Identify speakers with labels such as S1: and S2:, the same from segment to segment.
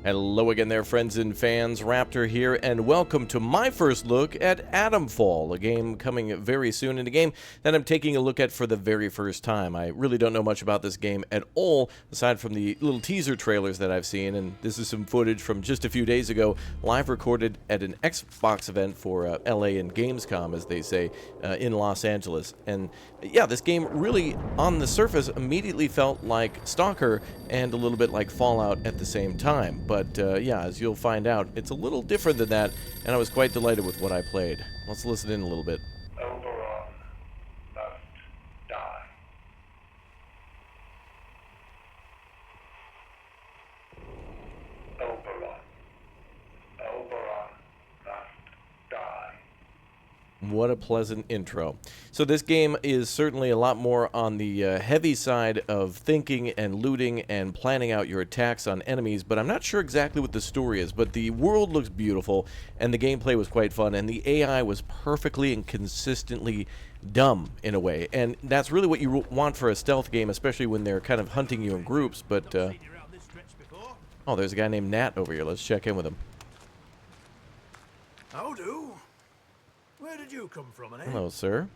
S1: Hello again there, friends and fans. Raptor here, and welcome to my first look at ATOMFALL, a game coming very soon, and a game that I'm taking a look at for the very first time. I really don't know much about this game at all, aside from the little teaser trailers that I've seen, and this is some footage from just a few days ago, live recorded at an Xbox event for LA and Gamescom, as they say, in Los Angeles. And yeah, this game really, on the surface, immediately felt like Stalker and a little bit like Fallout at the same time. But yeah, as you'll find out, it's a little different than that, and I was quite delighted with what I played. Let's listen in a little bit.
S2: Oberon must die. Oberon must die.
S1: What a pleasant intro. So this game is certainly a lot more on the heavy side of thinking and looting and planning out your attacks on enemies, but I'm not sure exactly what the story is. But the world looks beautiful, and the gameplay was quite fun, and the AI was perfectly and consistently dumb in a way. And that's really what you want for a stealth game, especially when they're kind of hunting you in groups. But, oh, there's a guy named Nat over here. Let's check in with him.
S3: How do? Where did you come from, eh?
S1: Hello, sir.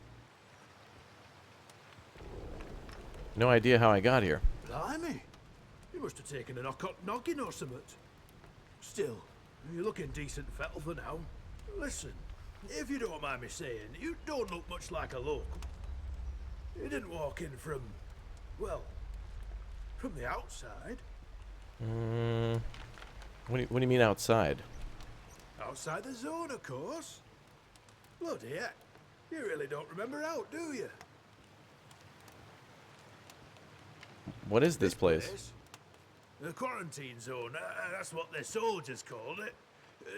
S1: No idea how I got here.
S3: Blimey. You must have taken a knock-knocking or something. Still, you're looking decent fettle for now. Listen, if you don't mind me saying, you don't look much like a local. You didn't walk in from, well, from the outside.
S1: What do you mean outside?
S3: Outside the zone, of course. Bloody heck, you really don't remember out, do you?
S1: What is this place?
S3: The quarantine zone, that's what the soldiers called it.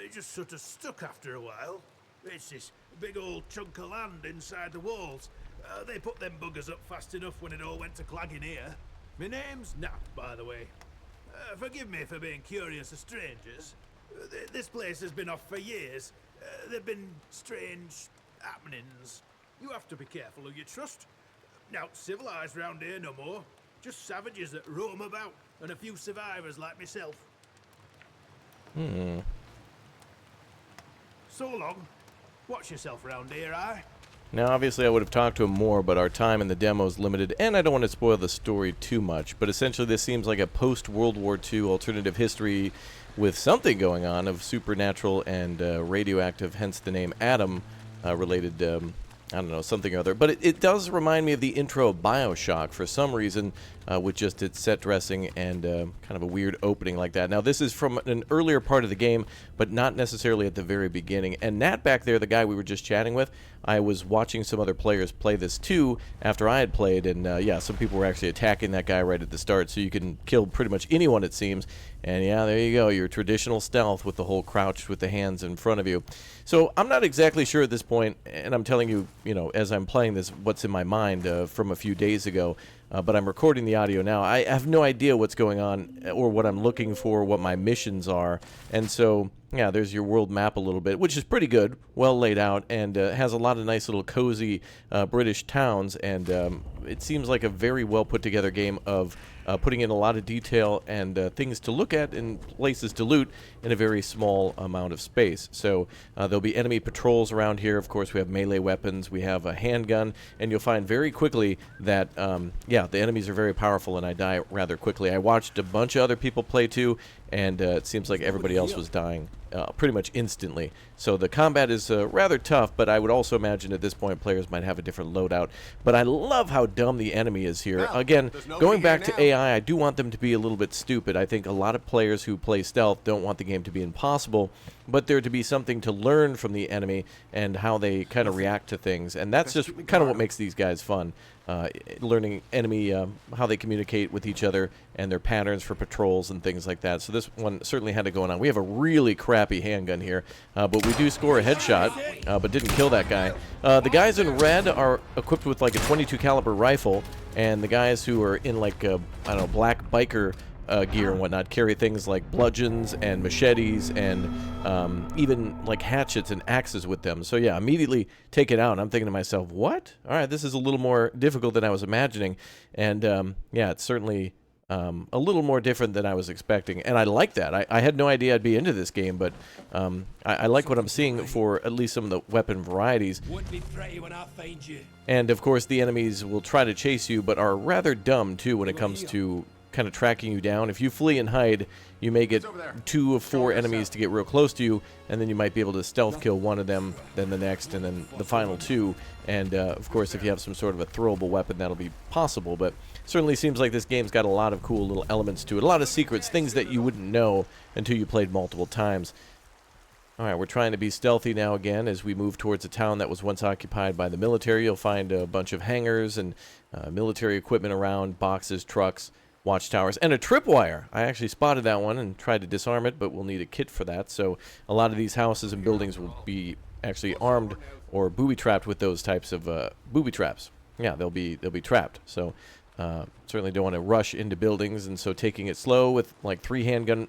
S3: It just sort of stuck after a while. It's this big old chunk of land inside the walls. They put them buggers up fast enough when it all went to clagging here. My name's Nat, by the way. Forgive me for being curious of strangers. This place has been off for years. There've been strange happenings. You have to be careful who you trust. Not civilized round here no more. Just savages that roam about, and a few survivors like myself. So long. Watch yourself round here, aye?
S1: Now, obviously, I would have talked to him more, but our time in the demo is limited, and I don't want to spoil the story too much. But essentially, this seems like a post-World War II alternative history with something going on of supernatural and radioactive, hence the name Atom, related, I don't know, something or other. But it does remind me of the intro of BioShock for some reason, with just its set dressing and kind of a weird opening like that. Now, this is from an earlier part of the game, but not necessarily at the very beginning. And Nat back there, the guy we were just chatting with, I was watching some other players play this too after I had played, and yeah, some people were actually attacking that guy right at the start, so you can kill pretty much anyone, it seems. And yeah, there you go, your traditional stealth with the whole crouch with the hands in front of you. So I'm not exactly sure at this point, and I'm telling you, you know, as I'm playing this, what's in my mind from a few days ago. But I'm recording the audio now. I have no idea what's going on or what I'm looking for, what my missions are. And so, yeah, there's your world map a little bit, which is pretty good, well laid out, and has a lot of nice little cozy British towns. And it seems like a very well put together game of putting in a lot of detail and things to look at and places to loot in a very small amount of space. So there'll be enemy patrols around here. Of course, we have melee weapons, we have a handgun, and you'll find very quickly that, yeah, the enemies are very powerful and I die rather quickly. I watched a bunch of other people play too, and it seems like everybody else was dying pretty much instantly. So the combat is rather tough, but I would also imagine at this point players might have a different loadout. But I love how dumb the enemy is here.
S4: Well,
S1: again, going back to AI, I do want them to be a little bit stupid. I think a lot of players who play stealth don't want the game to be impossible, but there to be something to learn from the enemy and how they kind of react to things. And that's just kind of what makes these guys fun. Learning enemy, how they communicate with each other and their patterns for patrols and things like that. So this one certainly had it going on. We have a really crappy handgun here, but we do score a headshot, but didn't kill that guy. The guys in red are equipped with like a 22 caliber rifle, and the guys who are in like, I don't know, black biker gear and whatnot carry things like bludgeons and machetes and even like hatchets and axes with them. So yeah, immediately take it out. And I'm thinking to myself, what? All right, this is a little more difficult than I was imagining. And yeah, it's certainly a little more different than I was expecting, and I like that. I had no idea I'd be into this game, but I like what I'm seeing for at least some of the weapon varieties.
S4: Wouldn't be pretty when I find you.
S1: And of course, the enemies will try to chase you, but are rather dumb too when it comes to kind of tracking you down. If you flee and hide, you may get 2 of 4 enemies to get real close to you, and then you might be able to stealth kill one of them, then the next, and then the final 2. And of course, if you have some sort of a throwable weapon, that'll be possible. But certainly seems like this game's got a lot of cool little elements to it, a lot of secrets, things that you wouldn't know until you played multiple times. All right, we're trying to be stealthy now again as we move towards a town that was once occupied by the military. You'll find a bunch of hangars and military equipment around, boxes, trucks, watchtowers, and a tripwire. I actually spotted that one and tried to disarm it, but we'll need a kit for that. So a lot of these houses and buildings will be actually armed or booby-trapped with those types of booby traps. Yeah, they'll be trapped. So certainly don't want to rush into buildings, and so taking it slow with like 3 handgun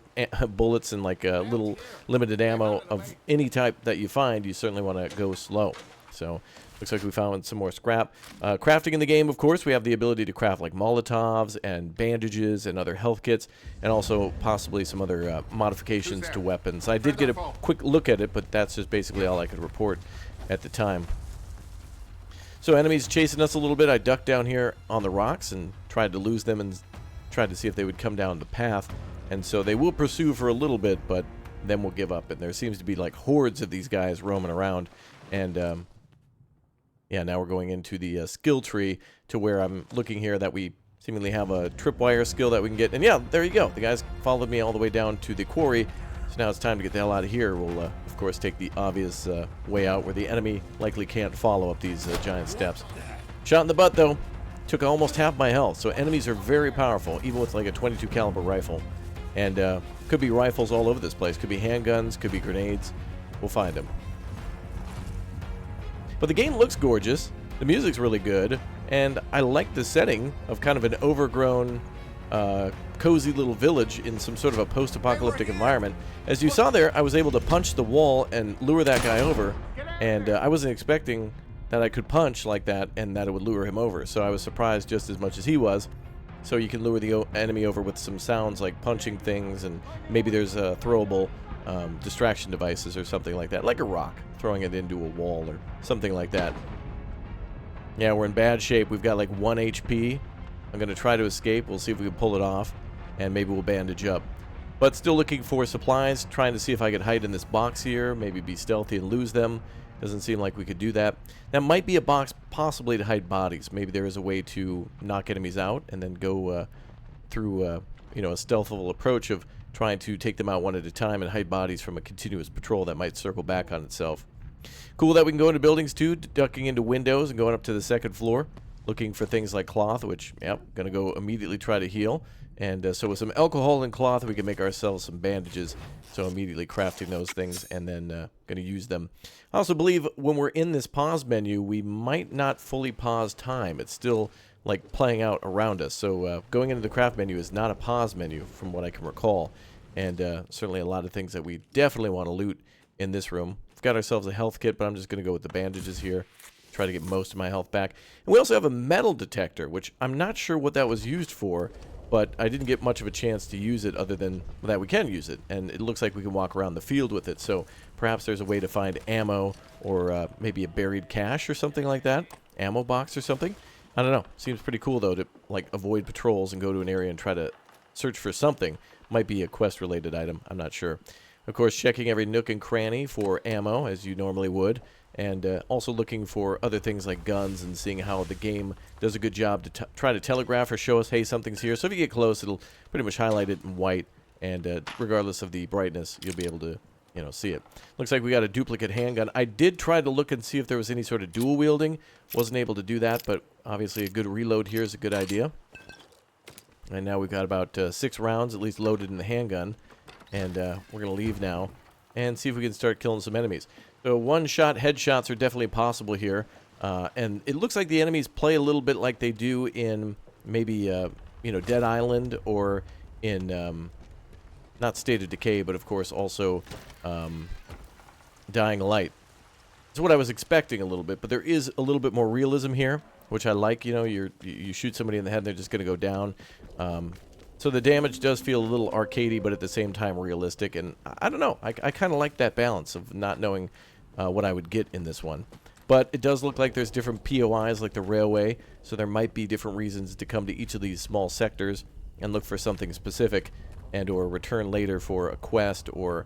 S1: bullets and like a little limited ammo of any type that you find, you certainly want to go slow. So looks like we found some more scrap. Crafting in the game, of course, we have the ability to craft like Molotovs and bandages and other health kits, and also possibly some other modifications to weapons. I did get a quick look at it, but that's just basically all I could report at the time. So enemies chasing us a little bit. I ducked down here on the rocks and tried to lose them and tried to see if they would come down the path. And so they will pursue for a little bit, but then we'll give up. And there seems to be like hordes of these guys roaming around. And yeah, now we're going into the skill tree to where I'm looking here that we seemingly have a tripwire skill that we can get. And yeah, there you go. The guys followed me all the way down to the quarry. So now it's time to get the hell out of here. We'll, of course, take the obvious way out where the enemy likely can't follow up these giant steps. Shot in the butt, though. Took almost half my health. So enemies are very powerful, even with like a 22 caliber rifle. And could be rifles all over this place. Could be handguns, could be grenades. We'll find them. But the game looks gorgeous. The music's really good. And I like the setting of kind of an overgrown, cozy little village in some sort of a post-apocalyptic environment. As you saw there, I was able to punch the wall and lure that guy over. And I wasn't expecting that I could punch like that and that it would lure him over. So I was surprised just as much as he was. So you can lure the enemy over with some sounds like punching things, and maybe there's throwable distraction devices or something like that, like a rock, throwing it into a wall or something like that. Yeah, we're in bad shape. We've got like 1 HP. I'm going to try to escape. We'll see if we can pull it off, and maybe we'll bandage up. But still looking for supplies, trying to see if I could hide in this box here, maybe be stealthy and lose them. Doesn't seem like we could do that. That might be a box possibly to hide bodies. Maybe there is a way to knock enemies out and then go through you know, a stealthful approach of trying to take them out one at a time and hide bodies from a continuous patrol that might circle back on itself. Cool that we can go into buildings too, ducking into windows and going up to the 2nd floor, looking for things like cloth, which, yep, gonna go immediately try to heal. And so with some alcohol and cloth, we can make ourselves some bandages. So immediately crafting those things and then going to use them. I also believe when we're in this pause menu, we might not fully pause time. It's still like playing out around us. So going into the craft menu is not a pause menu from what I can recall. And certainly a lot of things that we definitely want to loot in this room. We've got ourselves a health kit, but I'm just going to go with the bandages here. Try to get most of my health back. And we also have a metal detector, which I'm not sure what that was used for. But I didn't get much of a chance to use it other than that we can use it. And it looks like we can walk around the field with it. So perhaps there's a way to find ammo or maybe a buried cache or something like that. Ammo box or something. I don't know. Seems pretty cool, though, to like avoid patrols and go to an area and try to search for something. Might be a quest-related item. I'm not sure. Of course, checking every nook and cranny for ammo, as you normally would. And also looking for other things like guns and seeing how the game does a good job to try to telegraph or show us, hey, something's here. So if you get close, it'll pretty much highlight it in white. And regardless of the brightness, you'll be able to, you know, see it. Looks like we got a duplicate handgun. I did try to look and see if there was any sort of dual wielding. Wasn't able to do that, but obviously a good reload here is a good idea. And now we've got about 6 rounds at least loaded in the handgun. And we're going to leave now and see if we can start killing some enemies. So one-shot headshots are definitely possible here. And it looks like the enemies play a little bit like they do in maybe, you know, Dead Island or in, not State of Decay, but of course also Dying Light. That's what I was expecting a little bit, but there is a little bit more realism here, which I like. You know, you shoot somebody in the head, they're just going to go down. So the damage does feel a little arcadey, but at the same time realistic. And I don't know. I kind of like that balance of not knowing what I would get in this one. But it does look like there's different POIs like the railway. So there might be different reasons to come to each of these small sectors and look for something specific and or return later for a quest or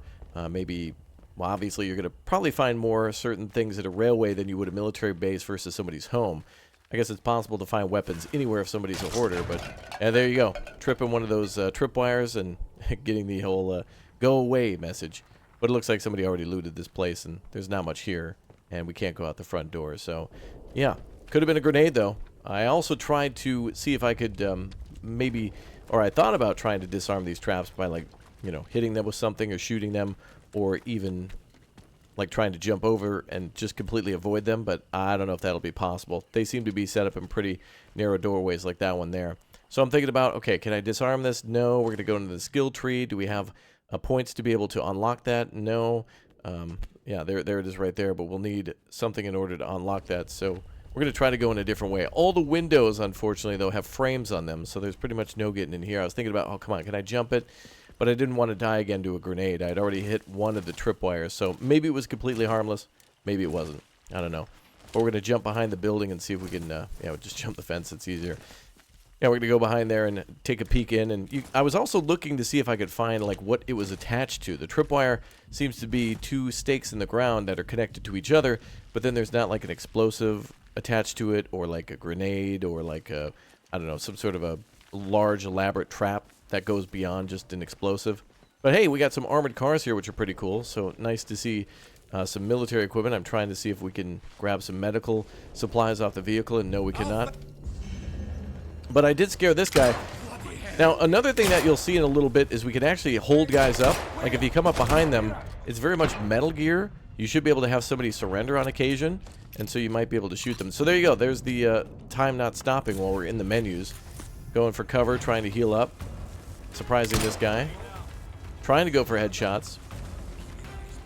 S1: maybe... Well, obviously you're going to probably find more certain things at a railway than you would a military base versus somebody's home. I guess it's possible to find weapons anywhere if somebody's a hoarder, but there you go. Tripping one of those tripwires and getting the whole go away message. But it looks like somebody already looted this place, and there's not much here, and we can't go out the front door. So, yeah, could have been a grenade, though. I also tried to see if I could maybe, or I thought about trying to disarm these traps by, like, you know, hitting them with something or shooting them, or even... like trying to jump over and just completely avoid them, but I don't know if that'll be possible. They seem to be set up in pretty narrow doorways like that one there. So I'm thinking about, okay, can I disarm this? No. We're going to go into the skill tree. Do we have points to be able to unlock that? No. Yeah, there it is right there, but we'll need something in order to unlock that. So we're going to try to go in a different way. All the windows, unfortunately, though, have frames on them, so there's pretty much no getting in here. I was thinking about, oh, come on, can I jump it? But I didn't want to die again to a grenade. I had already hit one of the tripwires, so maybe it was completely harmless. Maybe it wasn't. I don't know. But we're going to jump behind the building and see if we can, yeah, we'll just jump the fence. It's easier. Yeah, we're going to go behind there and take a peek in. And I was also looking to see if I could find, like, what it was attached to. The tripwire seems to be two stakes in the ground that are connected to each other, but then there's not, like, an explosive attached to it or, like, a grenade or, like, a, I don't know, some sort of a large, elaborate trap that goes beyond just an explosive. But hey, we got some armored cars here, which are pretty cool. So nice to see some military equipment. I'm trying to see if we can grab some medical supplies off the vehicle, and no, we cannot. But I did scare this guy. Now, another thing that you'll see in a little bit is we can actually hold guys up. Like if you come up behind them, it's very much Metal Gear. You should be able to have somebody surrender on occasion, and so you might be able to shoot them. So there you go. There's the time not stopping while we're in the menus. Going for cover, trying to heal up. Surprising this guy. Trying to go for headshots.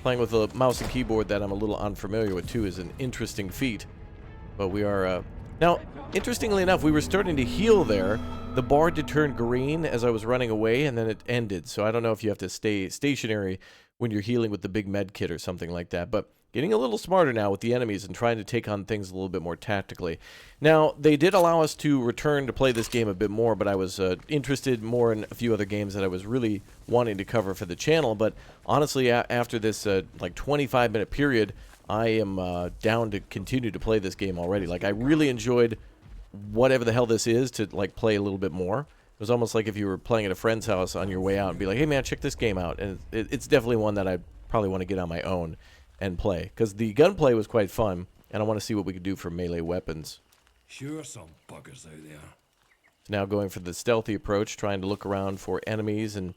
S1: Playing with a mouse and keyboard that I'm a little unfamiliar with, too, is an interesting feat. But we are... Now, interestingly enough, we were starting to heal there. The bar did turn green as I was running away, and then it ended. So I don't know if you have to stay stationary when you're healing with the big med kit or something like that. But getting a little smarter now with the enemies and trying to take on things a little bit more tactically. Now, they did allow us to return to play this game a bit more, but I was interested more in a few other games that I was really wanting to cover for the channel. But honestly, after this like 25-minute period, I am down to continue to play this game already. Like, I really enjoyed whatever the hell this is to like play a little bit more. It was almost like if you were playing at a friend's house on your way out and be like, hey man, check this game out. And it's definitely one that I probably want to get on my own and play, because the gunplay was quite fun, and I want to see what we could do for melee weapons.
S4: Sure, some buggers out there.
S1: Now going for the stealthy approach, trying to look around for enemies and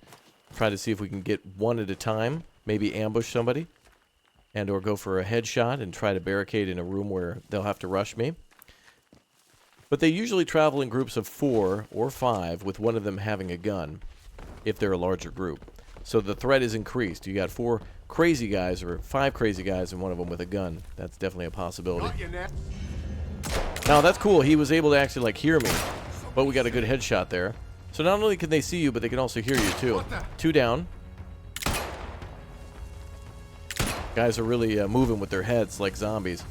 S1: try to see if we can get one at a time, maybe ambush somebody, and or go for a headshot and try to barricade in a room where they'll have to rush me. But they usually travel in groups of 4 or 5, with one of them having a gun, if they're a larger group. So the threat is increased. You got 4 crazy guys or 5 crazy guys and one of them with a gun. That's definitely a possibility. Now that's cool. He was able to actually like hear me, but we got a good headshot there. So not only can they see you, but they can also hear you too. 2 down. Guys are really moving with their heads like zombies.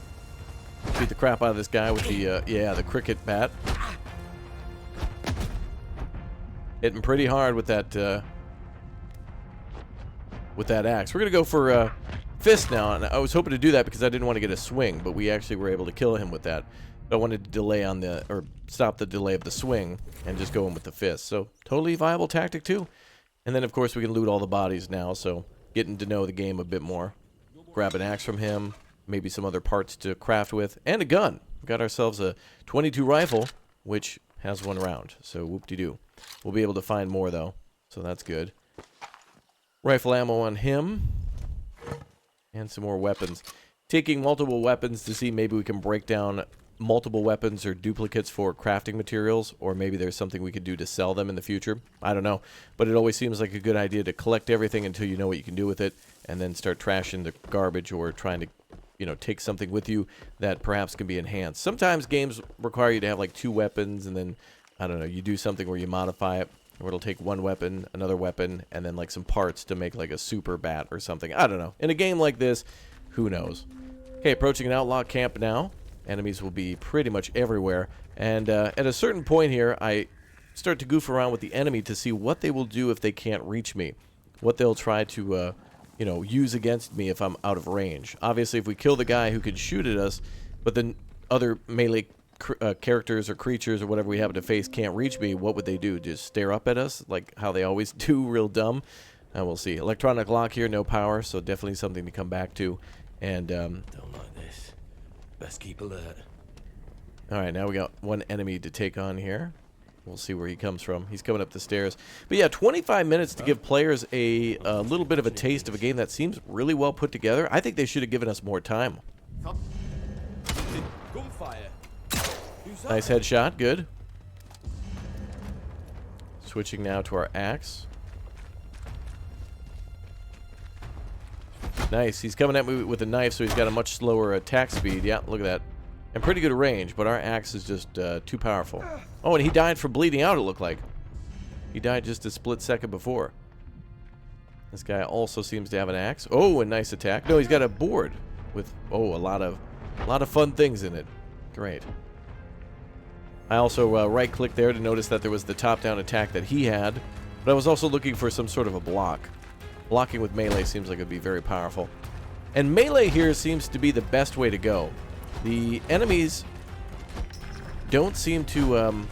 S1: Beat the crap out of this guy with the the cricket bat. Hitting pretty hard with that axe. We're gonna go for fist now, and I was hoping to do that because I didn't want to get a swing, but we actually were able to kill him with that. But I wanted to delay on the, or stop the delay of the swing and just go in with the fist. So totally viable tactic too. And then of course we can loot all the bodies now, so getting to know the game a bit more. Grab an axe from him, maybe some other parts to craft with, and a gun. We got ourselves a 22 rifle, which has 1 round, so whoop-de-doo. We'll be able to find more though, so that's good. Rifle ammo on him. And some more weapons. Taking multiple weapons to see maybe we can break down multiple weapons or duplicates for crafting materials, or maybe there's something we could do to sell them in the future. I don't know, but it always seems like a good idea to collect everything until you know what you can do with it, and then start trashing the garbage or trying to, you know, take something with you that perhaps can be enhanced. Sometimes games require you to have like 2 weapons, and then, I don't know, you do something where you modify it. Or it'll take one weapon, another weapon, and then like some parts to make like a super bat or something. I don't know. In a game like this, who knows? Okay, approaching an outlaw camp now. Enemies will be pretty much everywhere. And at a certain point here, I start to goof around with the enemy to see what they will do if they can't reach me. What they'll try to, you know, use against me if I'm out of range. Obviously, if we kill the guy who could shoot at us, but then other melee characters or creatures or whatever we happen to face can't reach me, what would they do? Just stare up at us like how they always do, real dumb? We'll see. Electronic lock here, no power, so definitely something to come back to. And
S4: Don't like this. Best keep alert.
S1: alright, now we got one enemy to take on here. We'll see where he comes from. He's coming up the stairs. But yeah, 25 minutes to give players a little bit of a taste of a game that seems really well put together. I think they should have given us more time.
S4: Gunfire.
S1: Nice headshot, good. Switching now to our axe. Nice, he's coming at me with a knife, so he's got a much slower attack speed. Yeah, look at that. And pretty good range, but our axe is just too powerful. Oh, and he died from bleeding out, it looked like. He died just a split second before. This guy also seems to have an axe. Oh, a nice attack. No, he's got a board with, oh, a lot of fun things in it. Great. I also right-clicked there to notice that there was the top-down attack that he had, but I was also looking for some sort of a block. Blocking with melee seems like it would be very powerful. And melee here seems to be the best way to go. The enemies don't seem to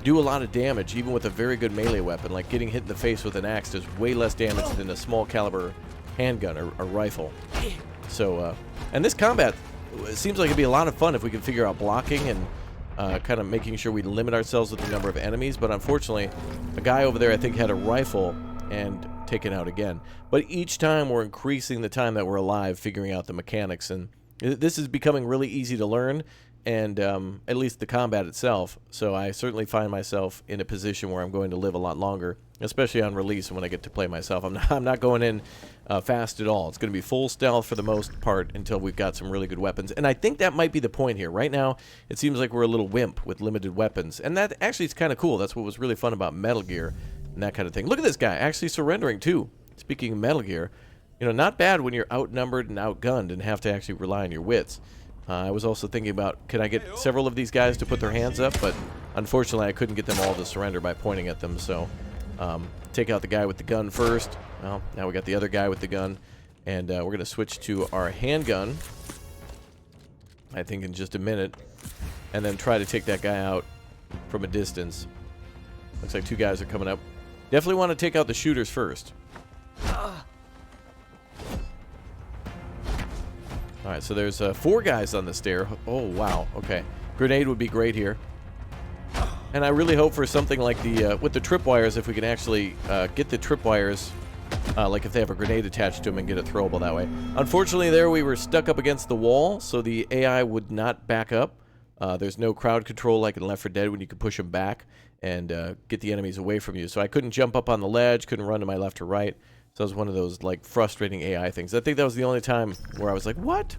S1: do a lot of damage, even with a very good melee weapon. Like getting hit in the face with an axe does way less damage than a small caliber handgun or rifle. So, and this combat seems like it'd be a lot of fun if we could figure out blocking and kind of making sure we limit ourselves with the number of enemies. But unfortunately, a guy over there I think had a rifle and taken out again. But each time we're increasing the time that we're alive, figuring out the mechanics, and this is becoming really easy to learn, and at least the combat itself. So I certainly find myself in a position where I'm going to live a lot longer, especially on release when I get to play myself. I'm not going in fast at all. It's going to be full stealth for the most part until we've got some really good weapons. And I think that might be the point here. Right now, it seems like we're a little wimp with limited weapons. And that actually is kind of cool. That's what was really fun about Metal Gear and that kind of thing. Look at this guy actually surrendering too. Speaking of Metal Gear, you know, not bad when you're outnumbered and outgunned and have to actually rely on your wits. I was also thinking about, could I get several of these guys to put their hands up? But unfortunately, I couldn't get them all to surrender by pointing at them. So take out the guy with the gun first. Well, now we got the other guy with the gun. And we're going to switch to our handgun, I think, in just a minute. And then try to take that guy out from a distance. Looks like two guys are coming up. Definitely want to take out the shooters first. Alright, so there's 4 guys on the stair. Oh, wow. Okay. Grenade would be great here. And I really hope for something like the, with the tripwires, if we can actually get the tripwires, like if they have a grenade attached to them and get it throwable that way. Unfortunately, there we were stuck up against the wall, so the AI would not back up. There's no crowd control like in Left 4 Dead when you could push them back and get the enemies away from you. So I couldn't jump up on the ledge, couldn't run to my left or right. So it was one of those, like, frustrating AI things. I think that was the only time where I was like, what?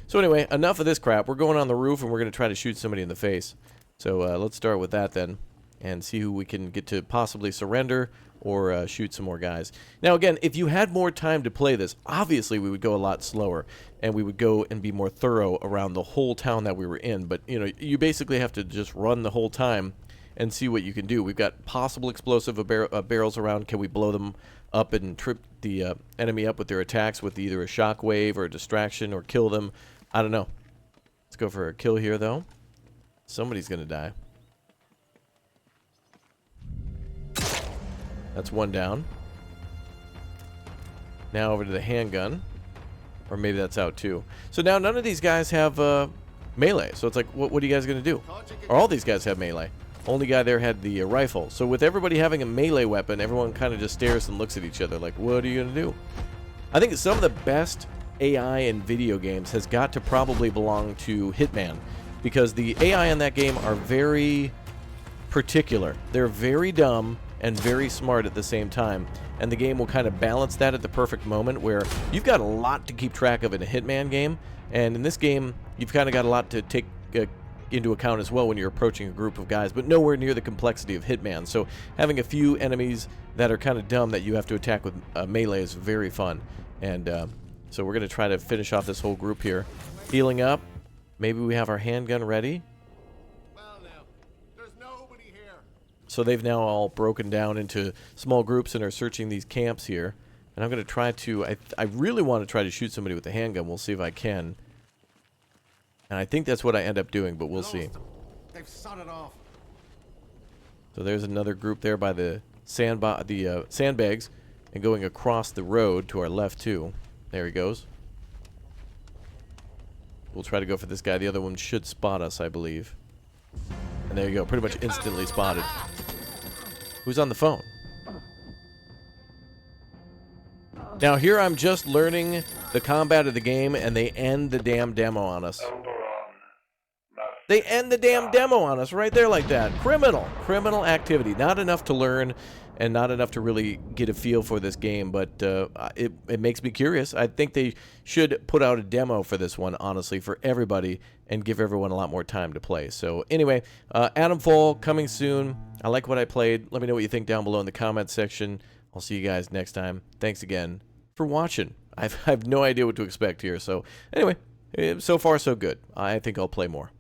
S1: So anyway, enough of this crap. We're going on the roof, and we're going to try to shoot somebody in the face. So let's start with that then, and see who we can get to possibly surrender or shoot some more guys. Now, again, if you had more time to play this, obviously we would go a lot slower, and we would go and be more thorough around the whole town that we were in. But, you know, you basically have to just run the whole time and see what you can do. We've got possible explosive barrels around. Can we blow them up and trip the enemy up with their attacks with either a shockwave or a distraction, or kill them? I don't know. Let's go for a kill here, though. Somebody's going to die. That's one down. Now over to the handgun. Or maybe that's out, too. So now none of these guys have melee. So it's like, what are you guys going to do? Or all these guys have melee. Only guy there had the rifle. So with everybody having a melee weapon, everyone kind of just stares and looks at each other like, what are you going to do? I think some of the best AI in video games has got to probably belong to Hitman, because the AI in that game are very particular. They're very dumb and very smart at the same time, and the game will kind of balance that at the perfect moment, where you've got a lot to keep track of in a Hitman game, and in this game you've kind of got a lot to take into account as well when you're approaching a group of guys, but nowhere near the complexity of Hitman. So having a few enemies that are kind of dumb that you have to attack with melee is very fun. And so we're going to try to finish off this whole group here. Healing up. Maybe we have our handgun ready.
S5: Well, now, there's nobody here.
S1: So they've now all broken down into small groups and are searching these camps here. And I'm going to try to... I really want to try to shoot somebody with a handgun. We'll see if I can. And I think that's what I end up doing, but we'll see.
S5: They've sodded off.
S1: So there's another group there by the sandbags and going across the road to our left too. There he goes. We'll try to go for this guy. The other one should spot us, I believe. And there you go. Pretty much instantly spotted. Who's on the phone? Now here I'm just learning the combat of the game and they end the damn demo on us. They end the damn demo on us right there like that. Criminal activity. Not enough to learn and not enough to really get a feel for this game, but it makes me curious. I think they should put out a demo for this one, honestly, for everybody and give everyone a lot more time to play. So anyway, ATOMFALL coming soon. I like what I played. Let me know what you think down below in the comments section. I'll see you guys next time. Thanks again for watching. I have no idea what to expect here. So anyway, so far so good. I think I'll play more.